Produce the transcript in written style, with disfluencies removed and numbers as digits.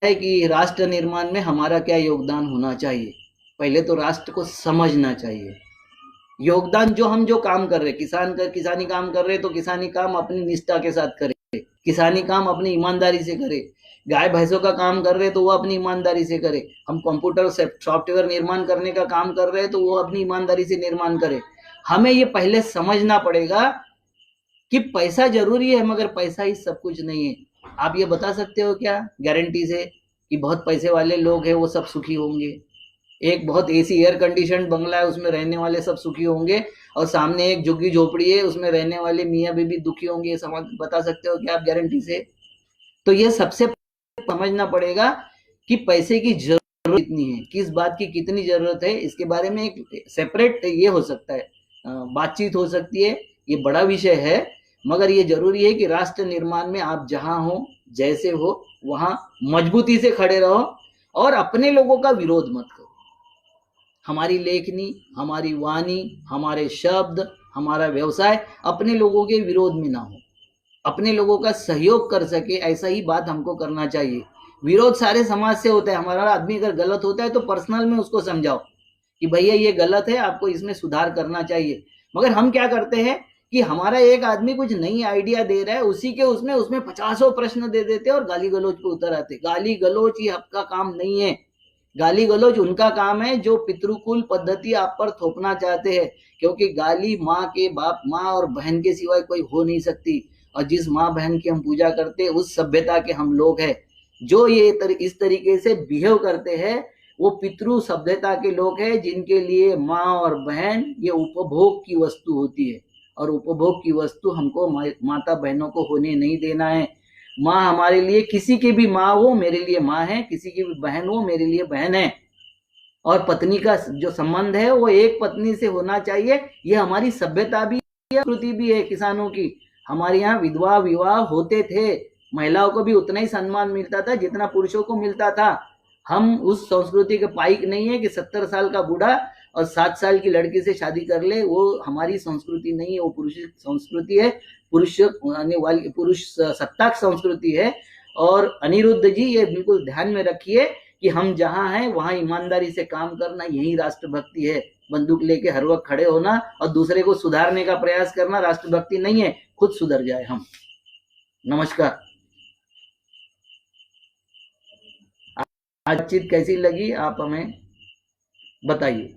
है कि राष्ट्र निर्माण में हमारा क्या योगदान होना चाहिए। पहले तो राष्ट्र को समझना चाहिए। योगदान जो काम कर रहे, किसानी काम कर रहे तो किसानी काम अपनी निष्ठा के साथ करे, किसानी काम अपनी ईमानदारी से करे। गाय भैंसों का काम कर रहे तो वो अपनी ईमानदारी से करे। हम कंप्यूटर सॉफ्टवेयर निर्माण करने का काम कर रहे हैं तो वो अपनी ईमानदारी से निर्माण करे। हमें ये पहले समझना पड़ेगा कि पैसा जरूरी है, मगर पैसा ही सब कुछ नहीं है। आप ये बता सकते हो क्या गारंटी से कि बहुत पैसे वाले लोग हैं वो सब सुखी होंगे? एक बहुत एसी एयर कंडीशन बंगला है उसमें रहने वाले सब सुखी होंगे, और सामने एक झुग्गी झोपड़ी है उसमें रहने वाले मियाँ बीबी दुखी होंगे? ये समझ बता सकते हो क्या आप गारंटी से? तो ये सबसे समझना पड़ेगा कि पैसे की जरूरत कितनी है, किस बात की कितनी जरूरत है। इसके बारे में एक सेपरेट ये हो सकता है, बातचीत हो सकती है। ये बड़ा विषय है, मगर ये जरूरी है कि राष्ट्र निर्माण में आप जहां हो, जैसे हो, वहां मजबूती से खड़े रहो और अपने लोगों का विरोध मत करो। हमारी लेखनी, हमारी वाणी, हमारे शब्द, हमारा व्यवसाय अपने लोगों के विरोध में ना हो, अपने लोगों का सहयोग कर सके, ऐसा ही बात हमको करना चाहिए। विरोध सारे समाज से होता है। हमारा आदमी अगर गलत होता है तो पर्सनल में उसको समझाओ कि भैया ये गलत है, आपको इसमें सुधार करना चाहिए। मगर हम क्या करते हैं कि हमारा एक आदमी कुछ नई आइडिया दे रहा है, उसी के उसमें उसमें पचासों प्रश्न दे देते और गाली गलौज पे उतर आते। गाली गलौज ये आपका काम नहीं है। गाली गलौज उनका काम है जो पितृकुल पद्धति आप पर थोपना चाहते हैं, क्योंकि गाली माँ के बाप, माँ और बहन के सिवाय कोई हो नहीं सकती। और जिस माँ बहन की हम पूजा करते हैं उस सभ्यता के हम लोग हैं। जो ये इस तरीके से बिहेव करते हैं वो पितृ सभ्यता के लोग हैं, जिनके लिए माँ और बहन ये उपभोग की वस्तु होती है। और उपभोग की वस्तु हमको माता बहनों को होने नहीं देना है। माँ हमारे लिए, किसी की भी माँ हो मेरे लिए माँ है, किसी की भी बहन हो मेरे लिए बहन है। और पत्नी का जो संबंध है वो एक पत्नी से होना चाहिए। ये हमारी सभ्यता भी है, संस्कृति भी है किसानों की। हमारे यहाँ विधवा विवाह होते थे, महिलाओं को भी उतना ही सम्मान मिलता था जितना पुरुषों को मिलता था। हम उस संस्कृति के पाइक नहीं है कि 70 साल का बूढ़ा और 7 साल की लड़की से शादी कर ले। वो हमारी संस्कृति नहीं है, वो पुरुष संस्कृति है, पुरुष आने वाली पुरुष सत्ताक संस्कृति है। और अनिरुद्ध जी ये बिल्कुल ध्यान में रखिए कि हम जहां हैं वहां ईमानदारी से काम करना, यही राष्ट्रभक्ति है। बंदूक लेके हर वक्त खड़े होना और दूसरे को सुधारने का प्रयास करना राष्ट्रभक्ति नहीं है। खुद सुधर जाए हम। नमस्कार। बातचीत कैसी लगी आप हमें बताइए।